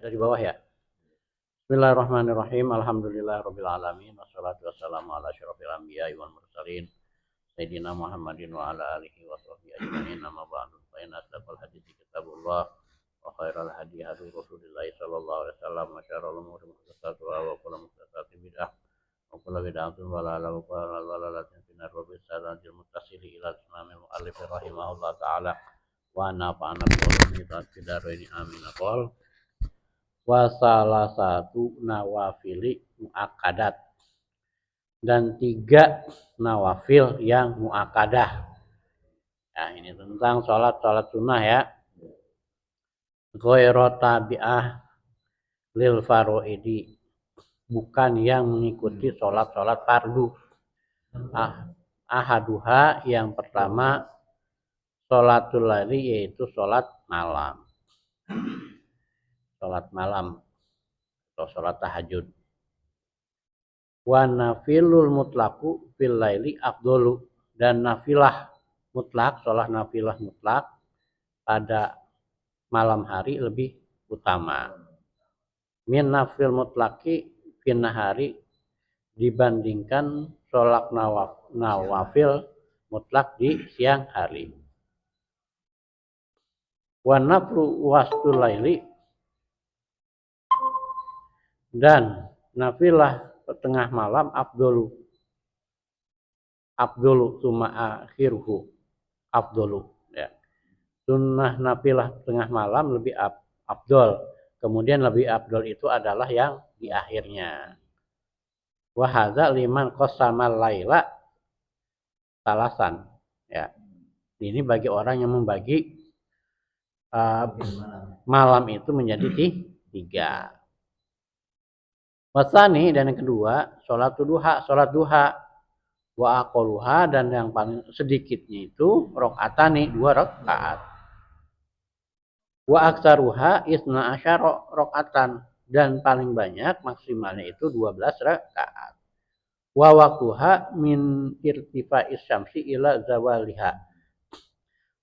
Dari bawah ya. Bismillahirrahmanirrahim. Alhamdulillahirabbil alamin. Wassalatu wassalamu ala asyrofil anbiya'i wal mursalin. Sayyidina Muhammadin wa ala alihi wa sahbihi ajmain. Amma ba'du. Fa inna asdaqal hadithi kitabullah wa khairal hadi hadi Rasulillah sallallahu alaihi wasallam wa syarrul umuri muhdatsatuha wa kullu muhdatsatin bid'ah wa kullu bid'atin dhalalah wa kullu dhalalatin finnar wa bisaladil muttasili ila sunnahil muallif rahimahullah taala wa nafa'ana bi ulumi tadbiraini amin. Qol wa salah satu nawafili muakkadat, dan 3 nawafil yang muakkadah. Nah, ini tentang sholat sunnah ya. Ghairu tabi'ah lil faraidi, bukan yang mengikuti sholat fardu. Ahaduha, yang pertama sholatul laili, yaitu sholat malam. Sholat malam atau sholat tahajud. Wa nafilul mutlaku fil laili afdolu, dan nafilah mutlak, sholat nafilah mutlak pada malam hari lebih utama. Min nafil mutlaki fin nahari, dibandingkan sholat nawafil mutlak di siang hari. Wa naflu wastul laili, dan nafilah tengah malam afdolu summa akhiruhu afdolu ya. Sunnah nafilah tengah malam lebih afdol, kemudian lebih afdol itu adalah yang di akhirnya. Wa hadza liman qasamal laila salasan ya. Ini bagi orang yang membagi malam itu menjadi 3. Wasani, dan yang kedua sholat duha. Wa aqalluha, dan yang paling sedikitnya itu rakaatani, 2 rakaat. Wa aktsaruha isna asyara rakaatan, dan paling banyak maksimalnya itu 12 rakaat. Wa waqtuha min irtifa'is syamsi ila zawaliha,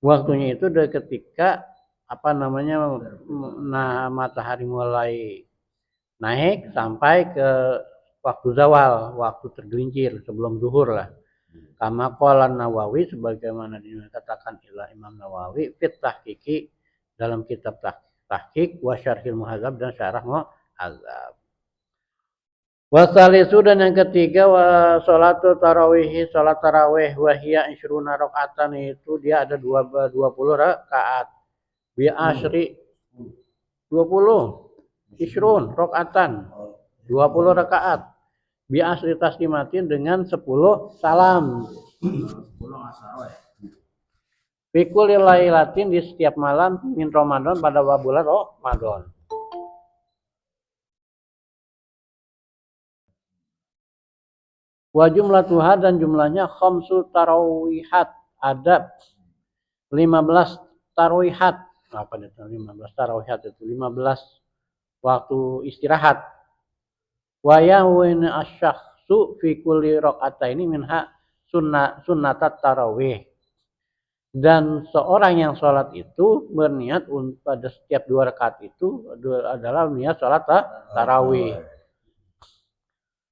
waktunya itu dari ketika matahari mulai naik sampai ke waktu zawal, waktu tergelincir sebelum zuhur lah. Kama qala Nawawi, sebagaimana dikatakan oleh Imam Nawawi fit tahqiqi, dalam kitab tahqiq wa syarhil muhadzab, dan syarah muhadzab. Wasalisu, dan yang ketiga wa sholatu tarawih, sholat tarawih, wa hiya 20 rakaatan, itu dia ada 20 rakaat. Bi asyri 20 isrun rakaatan, 20 rakaat. Bi asri taslimatin, dengan 10 salam. Fi kulli lailatin, di setiap malam, min Ramadan, pada bulan Ramadan. Wa jumlatuha, dan jumlahnya khamsu tarawihat, ada 15 tarawihat. Apa itu 15 tarawihat? Itu 15 waktu istirahat. Wa yawin asyakhsu fi kulli raqataini minha sunnatat tarawih, dan seorang yang sholat itu berniat pada setiap 2 rakaat itu adalah niat sholat tarawih.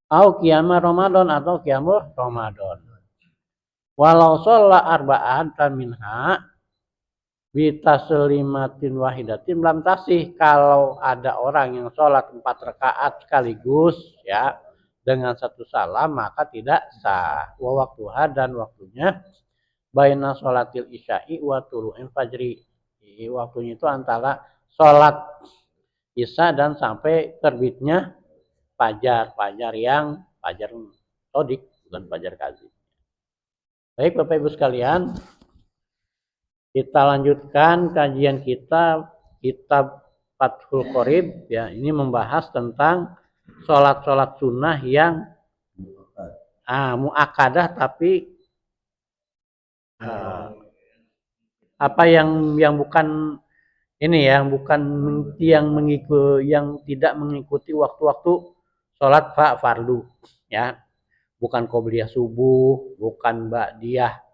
Au qiyamah Ramadan, atau qiyamul Ramadan. Walau sholat arba'an minha bitaslimatin wahidatin lam tasih, kalau ada orang yang sholat 4 rakaat sekaligus ya dengan 1 salam, maka tidak sah. Wa waktuha, dan waktunya baina sholatil isya'i wa tulu'il fajri, waktunya itu antara sholat isya dan sampai terbitnya fajar sodik, bukan fajar kadzib. Baik Bapak Ibu sekalian, kita lanjutkan kajian kita kitab Fathul Qorib ya. Ini membahas tentang sholat sunnah yang muakkadah, tapi yang bukan ini, yang tidak mengikuti waktu-waktu sholat fardu ya, bukan qobliyah subuh, bukan ba'diyah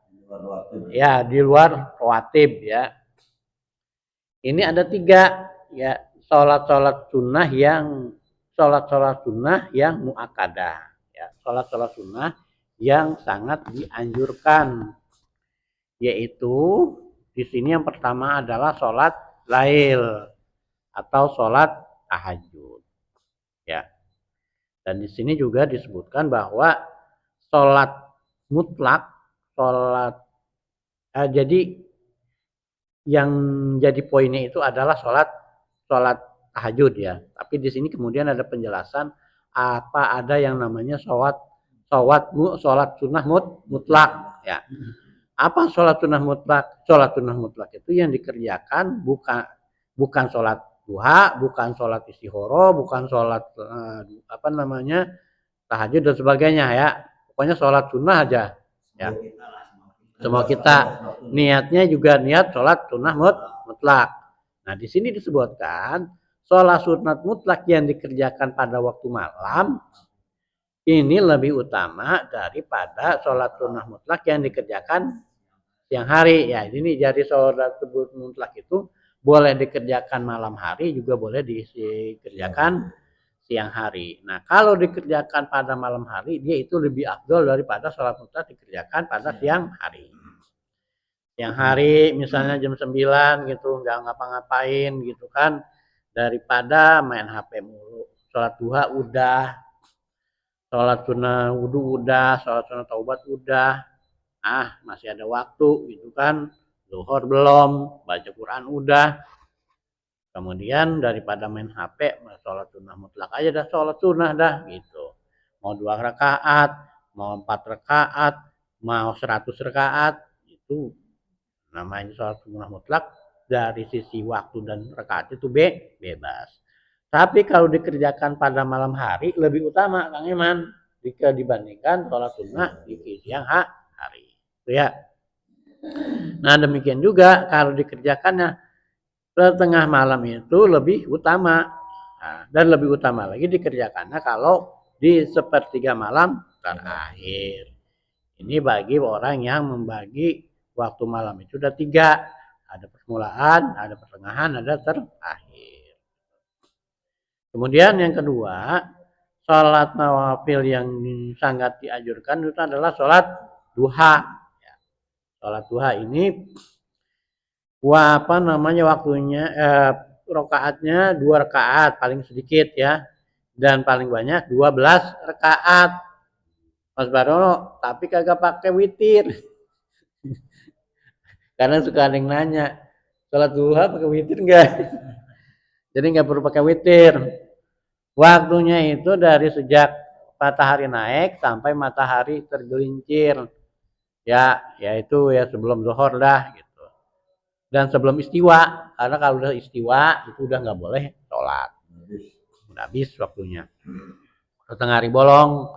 ya, di luar rawatib ya. Ini ada 3 ya, sholat sunnah yang muakkadah, ya, sholat sunnah yang sangat dianjurkan, yaitu di sini yang pertama adalah sholat lail atau sholat tahajud, ya. Dan di sini juga disebutkan bahwa sholat mutlak, jadi yang jadi poinnya itu adalah sholat tahajud, ya. Tapi di sini kemudian ada penjelasan apa ada yang namanya sholat sunnah mutlak, ya. Apa sholat sunnah mutlak? Sholat sunnah mutlak itu yang dikerjakan bukan sholat duha, bukan sholat istihoro, bukan sholat tahajud dan sebagainya, ya. Pokoknya sholat sunnah aja, ya. Semua kita niatnya juga niat sholat sunnah mutlak. Nah, di sini disebutkan sholat sunat mutlak yang dikerjakan pada waktu malam ini lebih utama daripada sholat sunnah mutlak yang dikerjakan siang hari, ya. Ini jadi sholat mutlak itu boleh dikerjakan malam hari, juga boleh dikerjakan siang hari. Nah, kalau dikerjakan pada malam hari, dia itu lebih afdol daripada sholat mutlak dikerjakan pada siang hari. Siang hari misalnya jam 9 gitu, nggak ngapa-ngapain gitu kan, daripada main HP mulu. Sholat duha udah, sholat sunnah wudu udah, sholat sunnah taubat udah, masih ada waktu gitu kan, zuhur belum, baca Quran udah. Kemudian daripada main HP, sholat sunnah mutlak aja dah, sholat sunnah dah gitu. Mau 2 rakaat, mau 4 rakaat, mau 100 rakaat, itu namanya sholat sunnah mutlak. Dari sisi waktu dan rakaat itu bebas. Tapi kalau dikerjakan pada malam hari lebih utama, Kang Iman, jika dibandingkan sholat sunnah di siang hari. Itu ya. Nah, demikian juga kalau dikerjakannya tengah malam itu lebih utama. Nah, dan lebih utama lagi dikerjakannya kalau di sepertiga malam terakhir. Ini bagi orang yang membagi waktu malam itu ada 3. Ada permulaan, ada pertengahan, ada terakhir. Kemudian yang kedua, sholat nawafil yang sangat dianjurkan itu adalah sholat duha. Sholat duha ini waktunya rakaatnya 2 rakaat paling sedikit, ya. Dan paling banyak 12 rakaat. Mas Barono, tapi kagak pakai witir. Karena suka ada yang nanya, sholat duha pakai witir enggak? Jadi enggak perlu pakai witir. Waktunya itu dari sejak matahari naik sampai matahari tergelincir. Ya, yaitu ya sebelum zuhur dah gitu. Dan sebelum istiwa, karena kalau udah istiwa itu udah enggak boleh sholat. Udah habis waktunya. Setengah hari bolong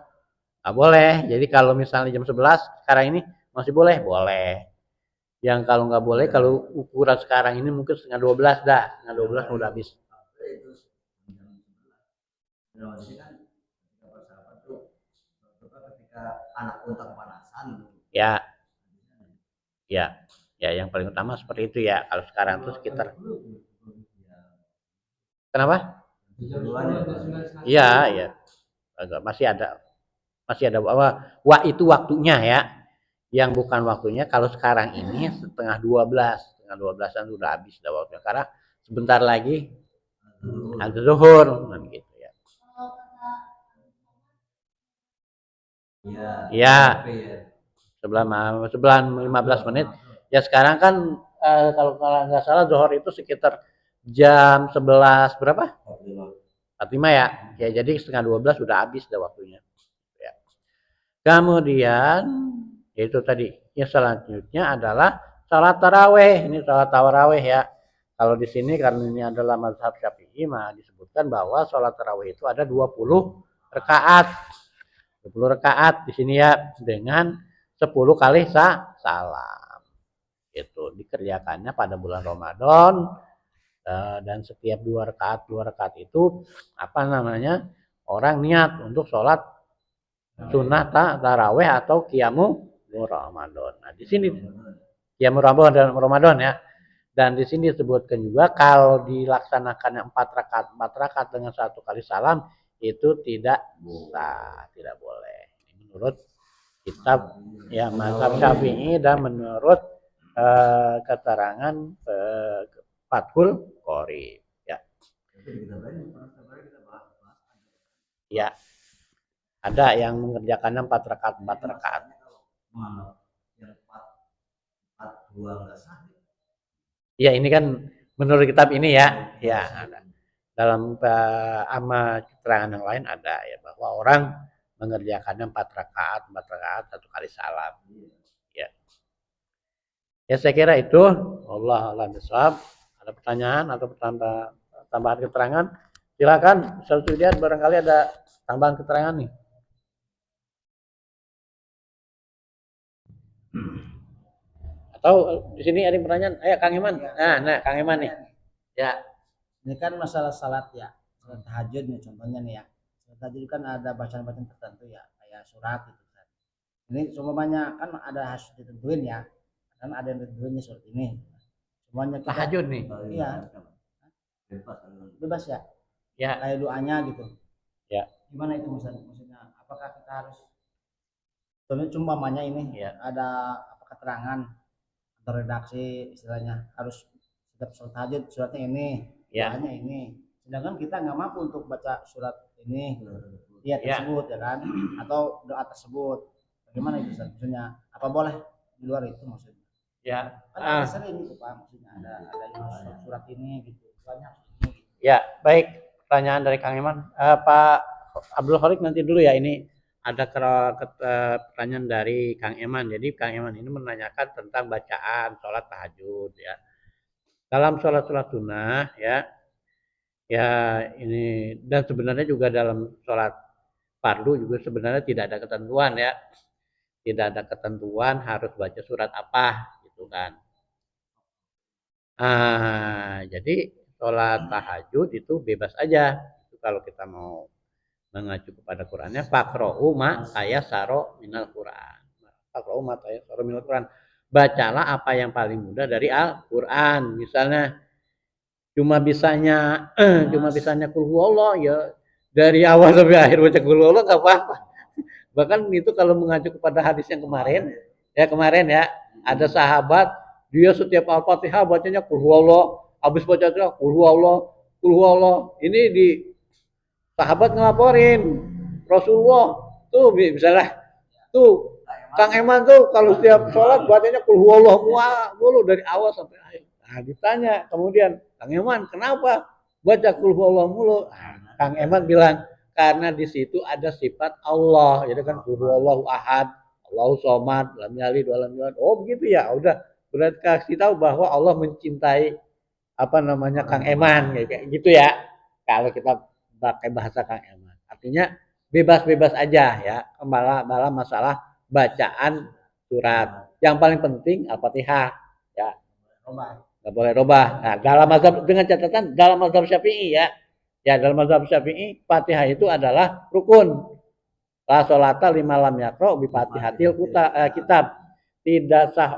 enggak boleh. Jadi kalau misalnya jam 11 sekarang ini masih boleh? Boleh. Yang kalau nggak boleh, kalau ukuran sekarang ini mungkin setengah 12 dah, setengah 12 udah habis. Ya, yang paling utama seperti itu, ya. Kalau sekarang tuh sekitar. Kenapa? Iya. Masih ada bahwa itu waktunya, ya. Yang bukan waktunya kalau sekarang ini setengah 12-an sudah habis dah waktunya, karena sebentar lagi ada zuhur gitu, ya. Ya. 15 menit. Ya sekarang kan kalau nggak salah zuhur itu sekitar jam 11 berapa? 45, ya. Ya jadi setengah 12 sudah habis dah waktunya. Ya. Kemudian itu tadi. Yang selanjutnya adalah salat taraweh. Ini salat taraweh, ya. Kalau di sini karena ini adalah mazhab Syafi'i, maka disebutkan bahwa salat taraweh itu ada 20 rakaat. 20 rakaat di sini, ya, dengan 10 kali salam. Itu dikerjakannya pada bulan Ramadan, dan setiap 2 rakaat itu orang niat untuk sholat sunnah taraweh atau qiyamu Ramadan. Nah, di sini qiyamu Ramadan, ya. Dan di sini disebutkan juga kalau dilaksanakan 4 rakaat dengan 1 kali salam itu tidak sah, tidak boleh. Menurut kitab ya mazhab Syafi'i dan menurut keterangan Fathul Qorib. Ya. Ya. Ada yang mengerjakannya 4 rakaat. Ya ini kan menurut kitab ini ya, ya ada. Dalam keterangan yang lain ada ya bahwa orang mengerjakannya 4 rakaat, 1 kali salam. Ya. Ya saya kira itu. Allah a'lam bishawab. Ada pertanyaan atau tambahan keterangan? Silakan, Ustaz Sudiat, barangkali ada tambahan keterangan nih. Atau di sini ada pertanyaan? Ayo Kang Iman. Nah Kang Iman nih. Ya. Ini kan masalah salat ya, salat tahajud nih contohnya nih ya. Salat tahajud kan ada bacaan-bacaan tertentu ya, kayak surat gitu kan. Ini semuanya kan ada harus ditentuin ya. Kan ada yang ditentuinnya surat ini. Semuanya kita tahajud nih. Iya. Bebas ya. Ya. Kayak doanya gitu. Ya. Gimana itu maksudnya? Apakah kita harus cuma ini ya. Ada keterangan atau redaksi istilahnya harus setiap sholat tahajud suratnya ini, ya. doanya ini. Sedangkan kita nggak mampu untuk baca surat ini, ya tersebut ya kan, atau doa tersebut. Bagaimana itu maksudnya? Apa boleh di luar itu maksudnya? Ya. Kan ada sering itu Pak, maksudnya ada surat ini gitu, banyak ini. Gitu. Ya, baik. Pertanyaan dari Kang Iman. Pak Abdul Khalik nanti dulu ya, ini ada pertanyaan dari Kang Eman. Jadi Kang Eman ini menanyakan tentang bacaan sholat tahajud ya. Dalam sholat sunnah ya, ya ini dan sebenarnya juga dalam sholat fardu juga sebenarnya tidak ada ketentuan ya, tidak ada ketentuan harus baca surat apa gitu kan. Jadi sholat tahajud itu bebas aja. Itu kalau kita mau mengacu kepada Qurannya, faqra'u ma tayassara minal Quran. Faqra'u ma tayassara minal Quran. Bacalah apa yang paling mudah dari Al-Quran. Misalnya cuma bisanya kul huwallah ya dari awal sampai akhir baca kul huwallah enggak apa-apa. Bahkan itu kalau mengacu kepada hadis yang kemarin ya ada sahabat dia setiap Al-Fatihah bacanya kul huwallah, habis baca kul huwallah. Ini di sahabat ngelaporin Rasulullah tuh misalnya tuh Kang Eman tuh kalau setiap sholat bacanya kul huwallah mulu dari awal sampai akhir. Nah ditanya kemudian Kang Eman kenapa baca kul huwallah mulu? Kang Eman bilang karena di situ ada sifat Allah, jadi kan kul huwallahu ahad, Allahu somad, lam yalid wa lam yulad. Oh begitu ya, udah berarti kasih tahu bahwa Allah mencintai Kang Eman kayak gitu ya. Kalau kita pakai bahasa Kang Eman. Artinya bebas-bebas aja ya. Malah masalah bacaan surat. Yang paling penting Al-Fatihah ya. Nggak boleh robah. Nah, dalam mazhab dengan catatan dalam mazhab Syafi'i ya. Ya, dalam mazhab Syafi'i Fatihah itu adalah rukun. La sholata lima lam yaqra bi Fatihatil kitab. Tidak sah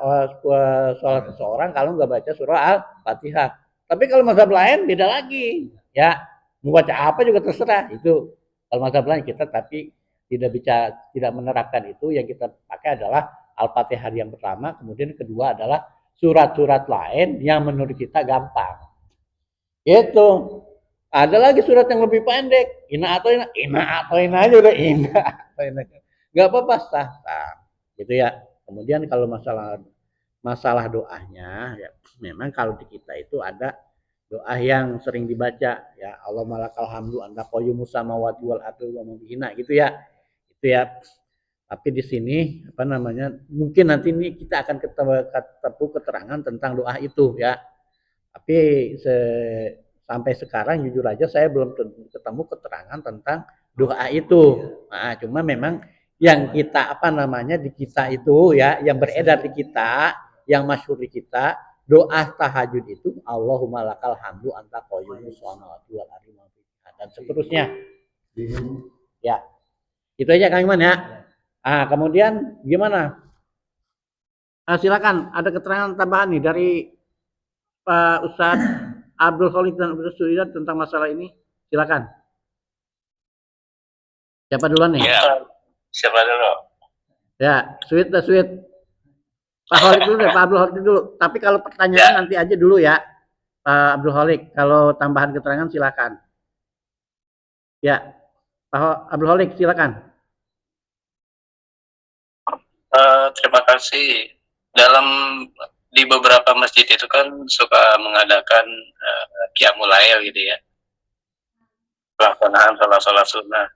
sholat seseorang kalau nggak baca surah Al-Fatihah. Tapi kalau mazhab lain beda lagi. Ya, mau baca apa juga terserah itu. Kalau mazhab lain kita tapi tidak menerapkan itu, yang kita pakai adalah Al-Fatihah yang pertama, kemudian kedua adalah surat-surat lain yang menurut kita gampang. Itu. Ada lagi surat yang lebih pendek. Ina atau ina aja udah ina. Enggak apa-apa sah. Gitu ya. Kemudian kalau masalah doanya ya memang kalau di kita itu ada doa yang sering dibaca ya Allah malakal hamdu anta qayyumus samawati wal ardi wa man bihina gitu ya. Itu ya. Tapi di sini mungkin nanti ini kita akan ketemu keterangan tentang doa itu ya. Tapi sampai sekarang jujur aja saya belum ketemu keterangan tentang doa itu. Nah, cuma memang yang kita di kita itu ya, yang beredar di kita, yang masyhur di kita, doa tahajud itu Allahumma lakal hamdu anta qayyumus samawati wal ardi dan seterusnya. Ya. Itu aja Kang Iman ya. Kemudian gimana? Silakan ada keterangan tambahan nih dari Pak Ustadz Abdul Khalik dan Ustadz Suidat tentang masalah ini? Silakan. Siapa duluan nih? Ya, siapa dulu? Ya, Sweet. Pak Khalik dulu deh, Pak Abdul Khalik dulu. Tapi kalau pertanyaan nanti aja dulu ya, Pak Abdul Khalik. Kalau tambahan keterangan silakan. Ya, Pak Abdul Khalik silakan. Terima kasih. Di beberapa masjid itu kan suka mengadakan qiyamul lail gitu ya, pelaksanaan sholat sunnah.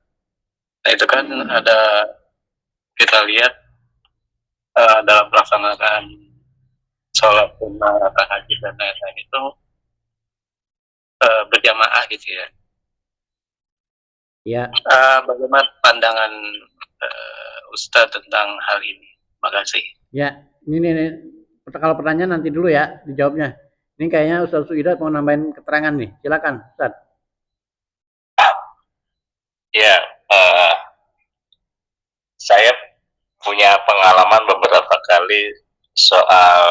Nah itu kan ada, kita lihat dalam pelaksanaan sholat sunnah, tahajud dan lain-lain itu berjamaah gitu ya. Ya. Bagaimana pandangan Ustadz tentang hal ini? Makasih. Ya, ini kalau pertanyaan nanti dulu ya dijawabnya. Ini kayaknya Ustadz Suidat mau nambahin keterangan nih. Silakan, Ustadz. Ya, saya punya pengalaman beberapa kali soal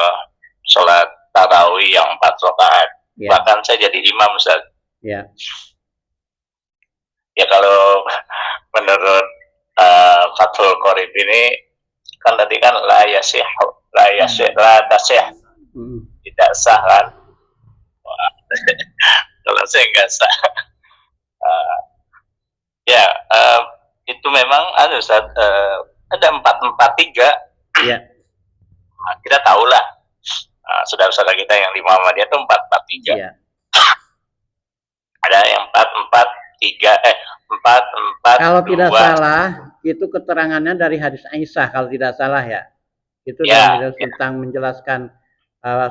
sholat tarawih yang 4 rakaat. Ya. Bahkan saya jadi imam, Ustaz. Ya. Ya kalau menurut Fathul Qorib ini kan tadi kan la tasih, tidak sah kan. Kalau saya nggak sah. Itu memang Ustaz, ada 443. Iya. Nah, kita tahulah saudara-saudara kita yang di Muhammadiyah itu 443. Iya. Ada yang 443 kalau tidak salah itu keterangannya dari hadis Aisyah kalau tidak salah ya. Itu dari tentang menjelaskan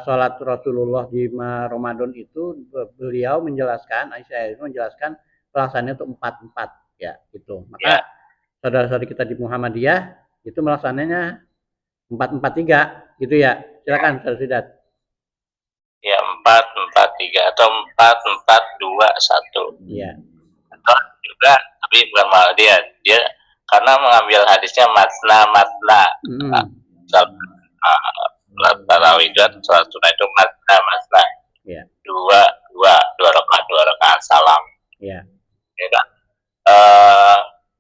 sholat Rasulullah di Ramadan itu, beliau menjelaskan, Aisyah itu menjelaskan pelaksanaannya itu 4 ya gitu. Maka saudara-saudara kita di Muhammadiyah itu melaksananya 443 gitu ya. Silakan Saudara Suidat. Ya 443 atau 4421. Iya. Atau juga tapi bukan Muhammadiyah, dia karena mengambil hadisnya matna. Tarawih dan sholat sunnah itu matna. Iya. Dua rakaat salam. Iya. Ya kan?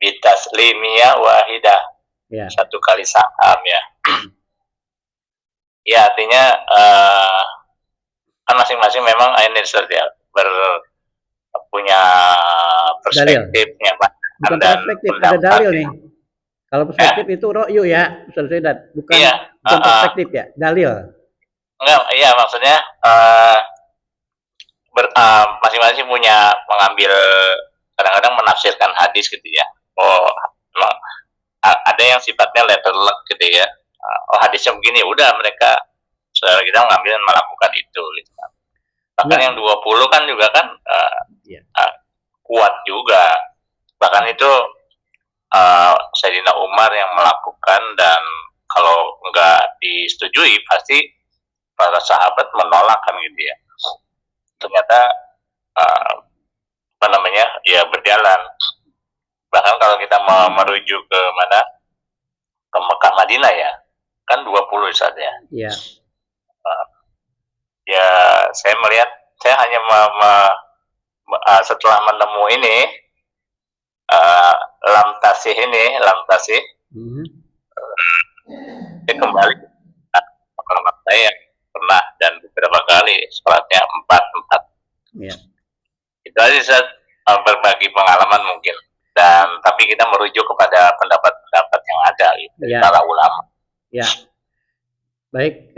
Bitaslimiyah wahidah. Ya. 1 kali salam ya. Ya artinya kan masing-masing memang ini ya punya perspektifnya Pak. Bukan perspektif, ada dalil nih. Kalau perspektif itu ro'yu ya, Ustaz Suidat. Bukan perspektif ya, dalil. Enggak, iya maksudnya masing-masing punya mengambil, kadang-kadang menafsirkan hadis gitu ya. Ada yang sifatnya letterlek gitu ya. Hadisnya begini, udah mereka saudara kita mengambil dan melakukan itu gitu kan. Bahkan yang 20 kan juga kan kuat juga. Bahkan itu Sayyidina Umar yang melakukan, dan kalau nggak disetujui pasti para sahabat menolak kan gitu ya. Ternyata berjalan. Bahkan kalau kita mau merujuk ke mana, ke Mekah Madinah ya, kan 20 saja. Iya. Ya saya melihat, saya hanya setelah menemu ini lam tasih, saya kembali pengalaman saya pernah dan beberapa kali sholatnya 4. Iya. Itu aja saya berbagi pengalaman mungkin, dan tapi kita merujuk kepada pendapat-pendapat yang ada gitu, dari para ulama. Ya. Baik,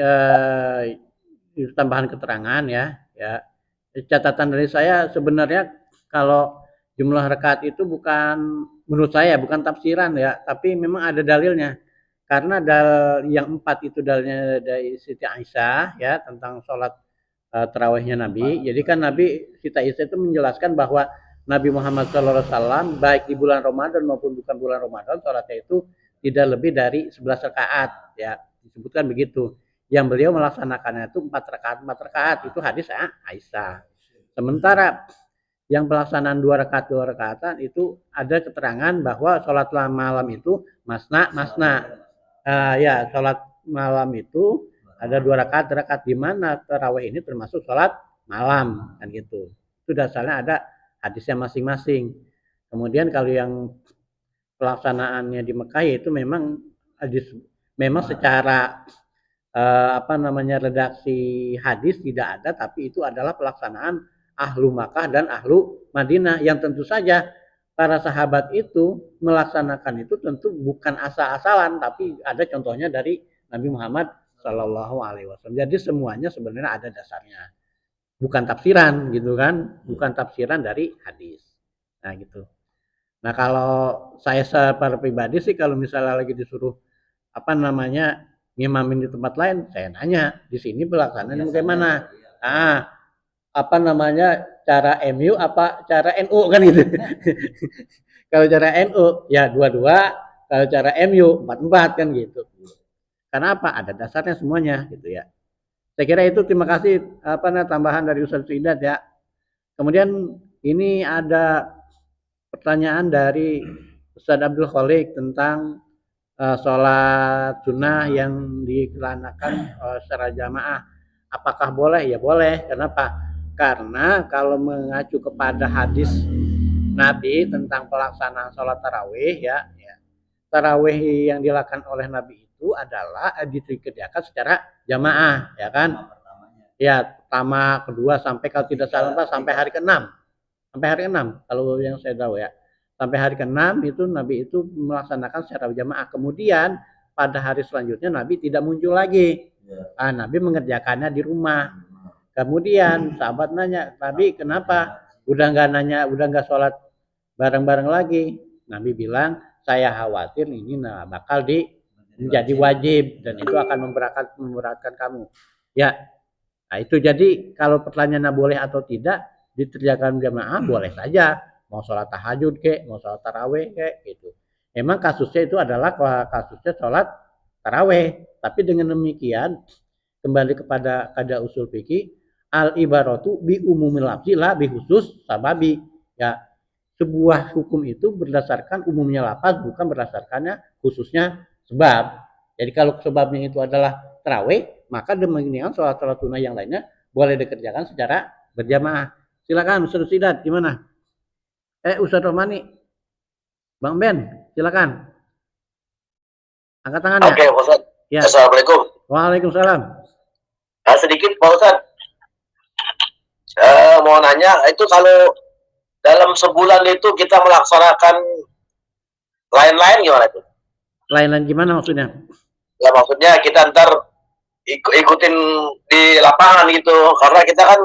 tambahan keterangan ya. Catatan dari saya sebenarnya kalau jumlah rakaat itu bukan, menurut saya bukan tafsiran ya, tapi memang ada dalilnya. Karena yang 4 itu dalilnya dari Siti Aisyah ya, tentang sholat tarawihnya Nabi. Jadi kan Siti Aisyah itu menjelaskan bahwa Nabi Muhammad SAW baik di bulan Ramadan maupun bukan bulan Ramadan, sholatnya itu tidak lebih dari 11 rakaat ya, disebutkan begitu. Yang beliau melaksanakannya itu 4 rakaat itu hadis Aisyah. Sementara yang pelaksanaan 2 rakaatan itu ada keterangan bahwa sholat malam itu masna. Ya, sholat malam itu Ada 2 rakaat di mana tarawih ini termasuk sholat malam kan gitu. Itu dasarnya ada hadisnya masing-masing. Kemudian kalau yang pelaksanaannya di Mekah itu memang secara redaksi hadis tidak ada, tapi itu adalah pelaksanaan ahlu Makkah dan ahlu Madinah yang tentu saja para sahabat itu melaksanakan itu tentu bukan asal-asalan, tapi ada contohnya dari Nabi Muhammad Shallallahu Alaihi Wasallam. Jadi semuanya sebenarnya ada dasarnya, bukan tafsiran gitu kan, bukan tafsiran dari hadis. Nah gitu. Nah kalau saya secara pribadi sih kalau misalnya lagi disuruh ngimamin di tempat lain, saya nanya di sini pelaksanaannya bagaimana? Cara MU apa cara NU kan gitu. Kalau cara NU ya 22, kalau cara MU 44 kan gitu. Karena apa? Ada dasarnya semuanya gitu ya. Saya kira itu, terima kasih tambahan dari Ustaz Suidat ya. Kemudian ini ada pertanyaan dari Ustaz Abdul Khalik tentang sholat sunnah yang dilaksanakan secara jamaah. Apakah boleh? Ya boleh. Kenapa? Karena kalau mengacu kepada hadis Nabi tentang pelaksanaan sholat tarawih ya, tarawih yang dilakukan oleh Nabi itu adalah dikerjakan secara jamaah, ya kan? Ya, pertama, kedua, sampai kalau tidak salah sampai hari ke-6. Sampai hari ke-6 kalau yang saya tahu ya. Sampai hari ke-6 itu Nabi itu melaksanakan secara jamaah. Kemudian pada hari selanjutnya Nabi tidak muncul lagi. Nabi mengerjakannya di rumah. Kemudian sahabat nanya, Nabi kenapa? Udah nggak sholat bareng-bareng lagi. Nabi bilang, saya khawatir ini bakal menjadi wajib dan itu akan memberatkan kamu. Ya, nah itu jadi kalau pertanyaannya boleh atau tidak dikerjakan jamaah boleh saja. Mau sholat tahajud kek, mau sholat taraweh kek gitu. Emang kasusnya itu adalah kasusnya sholat taraweh. Tapi dengan demikian kembali kepada kaedah usul fikih, al ibaratu bi umumil lafzi la bi khusus sababi. Ya, sebuah hukum itu berdasarkan umumnya lafaz bukan berdasarkannya khususnya sebab. Jadi kalau sebabnya itu adalah tarawih, maka demikian sholat sunnah yang lainnya boleh dikerjakan secara berjamaah. Silakan Ustaz Sidat, gimana? Ustaz Romani, Bang Ben, silakan. Angkat tangan ya. Oke, Ustaz. Ya. Assalamualaikum. Waalaikumsalam. Sedikit Pak Ustaz. Mau nanya, itu kalau dalam sebulan itu kita melaksanakan lain-lain gimana tuh? Lain-lain gimana maksudnya? Ya maksudnya kita ntar ikutin di lapangan gitu, karena kita kan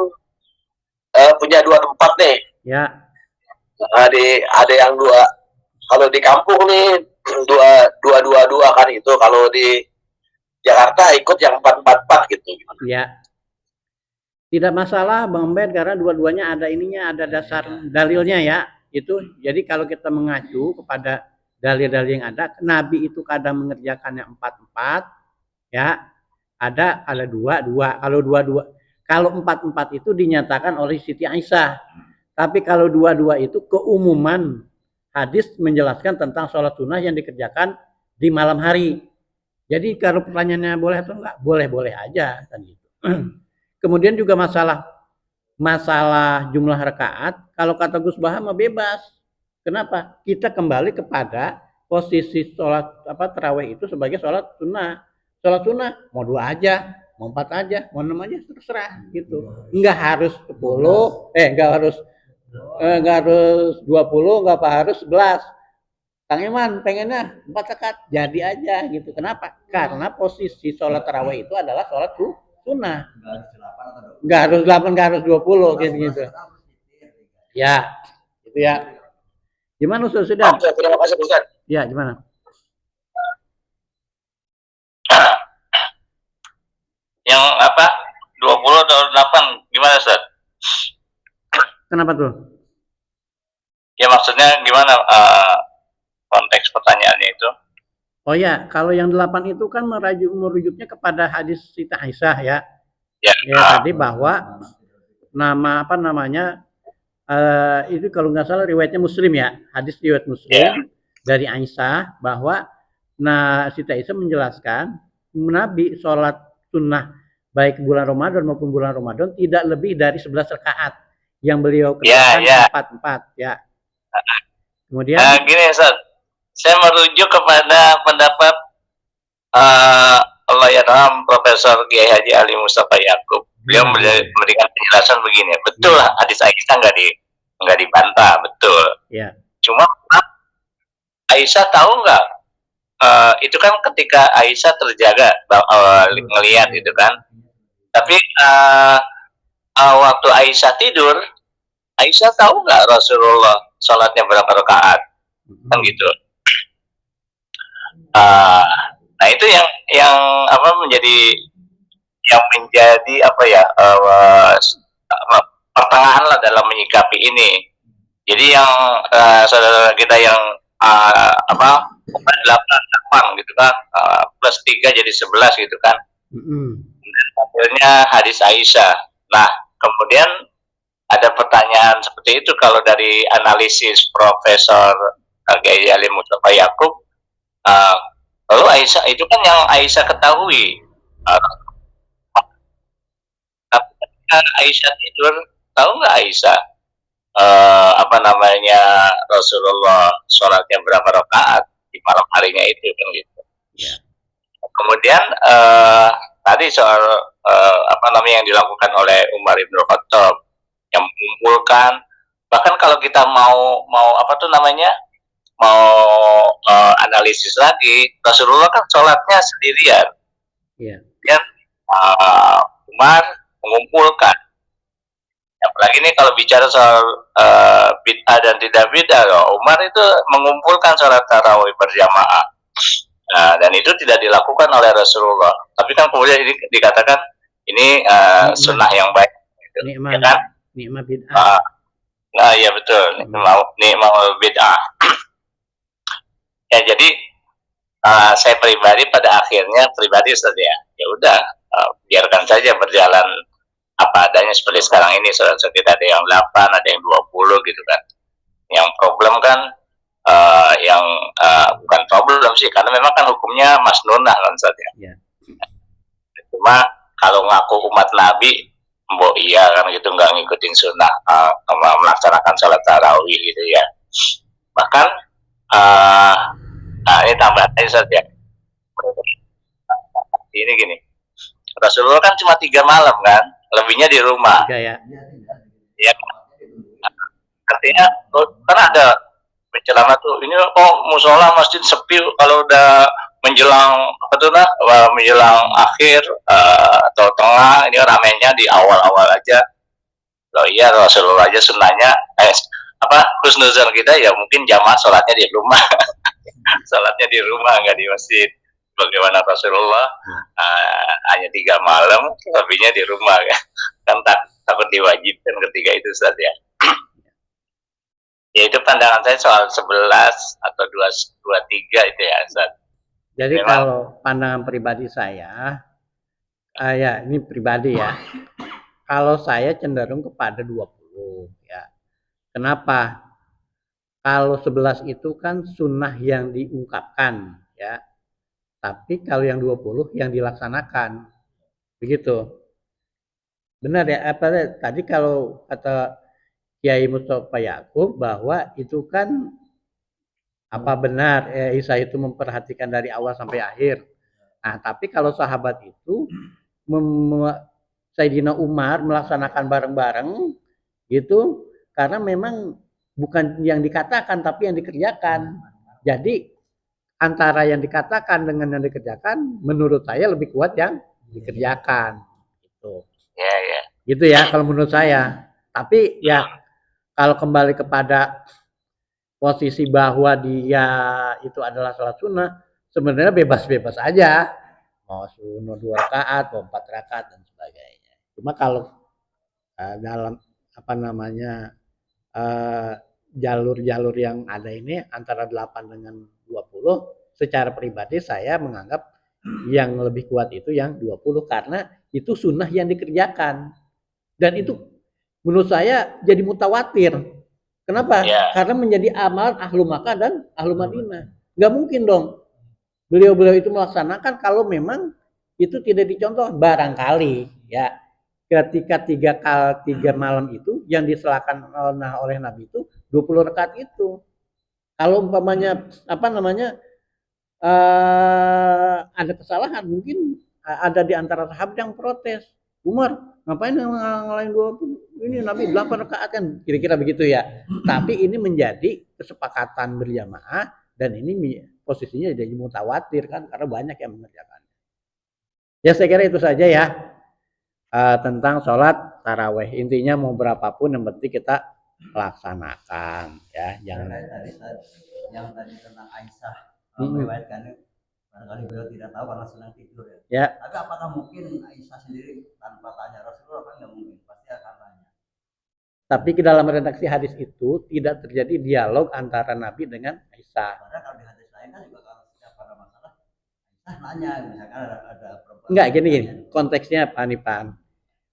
punya 2 tempat nih. Ya. Ada yang 2. Kalau di kampung nih 2 kan itu. Kalau di Jakarta ikut yang 4-4 gitu. Ya. Tidak masalah Bang Ben karena dua-duanya ada dasar dalilnya ya. Itu jadi kalau kita mengacu kepada dalil-dalil yang ada, Nabi itu kadang mengerjakannya 4-4 ya. Ada 2-2. Kalau 4-4 itu dinyatakan oleh Siti Aisyah. Tapi kalau 2-2 itu keumuman hadis menjelaskan tentang sholat sunnah yang dikerjakan di malam hari. Jadi kalau pertanyaannya boleh atau enggak, boleh-boleh aja kan gitu. Kemudian juga masalah jumlah rakaat, kalau kata Gus Baham bebas. Kenapa? Kita kembali kepada posisi sholat tarawih itu sebagai sholat sunnah. Sholat sunnah mau 2 aja, mau 4 aja, mau 6 aja terserah gitu. Enggak harus 10, enggak harus 20, enggak harus 11. Kang Iman pengennya 4 rakaat, jadi aja gitu. Kenapa? Karena posisi sholat tarawih itu adalah sholat sunnah. Enggak harus 8, enggak harus 20 gitu. Ya, gitu ya. Gimana Ustaz sudah? Oke, terima kasih Ustaz. Ya, gimana? Yang 20 atau 8 gimana Ustaz? Kenapa tuh? Ya maksudnya gimana konteks pertanyaannya itu? Oh ya, kalau yang 8 itu kan merujuknya kepada hadis Siti Aisyah ya. Ya tadi bahwa itu kalau nggak salah riwayatnya Muslim ya, hadis riwayat Muslim dari Aisyah bahwa Siti Aisyah menjelaskan Nabi sholat sunnah baik bulan Ramadan maupun bulan Ramadan tidak lebih dari 11 rakaat yang beliau Ya, kerjakan ya. 4-4 ya. Kemudian Gini Ustaz, saya merujuk kepada pendapat Allah yarham Profesor Kiai Haji Ali Mustafa Yakub. Beliau memberikan penjelasan begini, betul hadis Aisyah nggak dibantah, betul. ya. Cuma Aisyah tahu nggak? Itu kan ketika Aisyah terjaga ngelihat itu kan. Tapi waktu Aisyah tidur, Aisyah tahu nggak Rasulullah sholatnya berapa rakaat? Kan gitu. Nah itu yang apa menjadi apa ya pertengahan lah dalam menyikapi ini. Jadi yang saudara kita yang apa 8 gitu kan, plus 3 jadi 11 gitu kan. Akhirnya hadis Aisyah. Nah kemudian ada pertanyaan seperti itu kalau dari analisis Profesor Kiai Ali Mustafa Yakub. Lalu Aisyah itu kan yang Aisyah ketahui. Aisyah tidur, tahu nggak Aisyah apa namanya Rasulullah sholatnya berapa rakaat di malam harinya itu kan gitu. Ya. Kemudian tadi soal apa namanya yang dilakukan oleh Umar bin Khattab yang mengumpulkan, bahkan kalau kita mau apa tuh namanya mau analisis lagi, Rasulullah kan sholatnya sendirian. Yeah. Dan Umar mengumpulkan. Apalagi ini kalau bicara soal bid'ah dan tidak bid'ah, Umar itu mengumpulkan sholat tarawih berjamaah. Nah, dan itu tidak dilakukan oleh Rasulullah. Tapi kan kemudian ini dikatakan ini sunnah yang baik. Gitu. Nikmat, ya kan? Nikmat bid'ah. Nah, iya betul. Nikmat bid'ah. Ya jadi saya pribadi pada akhirnya saja ya udah biarkan saja berjalan apa adanya seperti sekarang ini. Saudara kita ada yang 8, ada yang 20 gitu kan. Yang problem kan yang bukan problem sih karena memang kan hukumnya masnunah kan saja. Yeah. Cuma kalau ngaku umat Nabi, iya kan gitu nggak ngikutin sunnah melaksanakan sholat tarawih gitu ya. Bahkan ini tambahan aja saja. Ini gini, Rasulullah kan cuma 3 malam kan, lebihnya di rumah. 3 ya. Ya, artinya kan ada penceramah tuh, ini musola masjid sepi kalau udah menjelang apa tuh menjelang akhir atau tengah, ini ramenya di awal-awal aja. Loh iya Rasulullah aja sunnahnya husnuzon kita ya mungkin jamaah sholatnya di rumah. Sholatnya di rumah nggak di masjid. Bagaimana Rasulullah hanya 3 malam, lebihnya di rumah kan takut diwajibkan ketika itu saja. Ya itu pandangan saya soal 11 atau 23 itu ya Ustaz. Jadi memang, kalau pandangan pribadi saya, ya ini pribadi ya. Kalau saya cenderung kepada 20 ya. Kenapa? Kalau 11 itu kan sunnah yang diungkapkan ya. Tapi kalau yang 20 yang dilaksanakan. Begitu. Benar ya, tadi kalau kata Kiai Mustafa Yakub bahwa itu kan apa benar Isa itu memperhatikan dari awal sampai akhir. Nah, tapi kalau sahabat itu Sayyidina Umar melaksanakan bareng-bareng gitu karena memang bukan yang dikatakan tapi yang dikerjakan. Jadi antara yang dikatakan dengan yang dikerjakan menurut saya lebih kuat yang dikerjakan gitu. Ya, ya. Gitu ya kalau menurut saya. Tapi ya kalau kembali kepada posisi bahwa dia itu adalah sholat sunnah, sebenarnya bebas-bebas aja. Mau sunnah 2 rakaat, mau 4 rakaat dan sebagainya. Cuma kalau dalam apa namanya jalur-jalur yang ada ini antara 8 dengan 20, secara pribadi saya menganggap yang lebih kuat itu yang 20 karena itu sunnah yang dikerjakan. Dan itu menurut saya jadi mutawatir. Kenapa? Ya. Karena menjadi amalan ahlu Makkah dan ahlu Madinah. Nggak mungkin dong beliau-beliau itu melaksanakan kalau memang itu tidak dicontoh. Barangkali ya ketika 3 malam itu yang diselakan oleh Nabi itu 20 rakaat itu. Kalau umpamanya ada kesalahan, mungkin ada di antara sahabat yang protes, Umar ngapain ngalahin 20, ini Nabi 8 rakaat kan, kira-kira begitu ya. Tapi ini menjadi kesepakatan berjamaah dan ini posisinya jadi mutawatir kan, karena banyak yang mengerjakan. Ya saya kira itu saja ya tentang sholat taraweh. Intinya mau berapapun yang penting kita laksanakan ya. Jangan yang tadi tentang Aisyah meriwayatkan barangkali beliau tidak tahu karena sedang tidur ya. Ya. Tapi apakah mungkin Aisyah sendiri tanpa tanya Rasulullah? Kan nggak mungkin, pasti akan tanya. Tapi ke dalam redaksi hadis itu tidak terjadi dialog antara Nabi dengan Aisyah. Padahal kalau di hadis lain kan juga kalau setiap pada masalah Aisyah nanya, misalkan ada perempuan. Enggak, gini. Konteksnya apa nih Pak?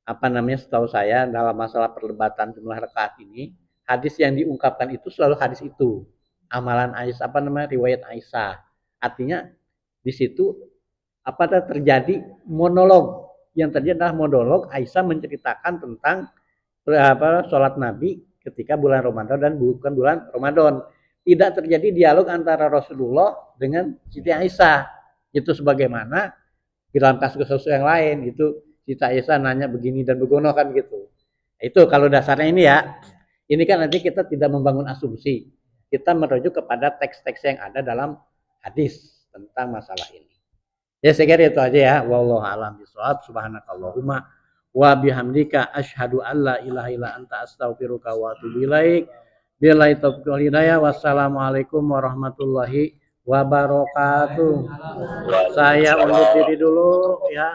Apa namanya, setahu saya dalam masalah perdebatan jumlah rakaat ini, hadis yang diungkapkan itu selalu hadis itu. Amalan Aisyah, riwayat Aisyah. Artinya di situ terjadi monolog. Yang terjadi adalah monolog Aisyah menceritakan tentang sholat Nabi ketika bulan Ramadan dan bukan bulan Ramadan. Tidak terjadi dialog antara Rasulullah dengan Siti Aisyah. Itu sebagaimana di dalam kasus-kasus yang lain itu Siti Aisyah nanya begini dan begono kan gitu. Itu kalau dasarnya ini ya. Ini kan nanti kita tidak membangun asumsi. Kita merujuk kepada teks-teks yang ada dalam hadis tentang masalah ini. Ya saya kira itu aja ya. Wallahu a'lam bishawab. Subhanakallahumma wa bihamdika asyhadu an la ilaha illa anta astaghfiruka wa atubu ilaik. Billahi taufiq wal hidayah. Wassalamualaikum warahmatullahi wabarakatuh. Saya undur diri dulu ya.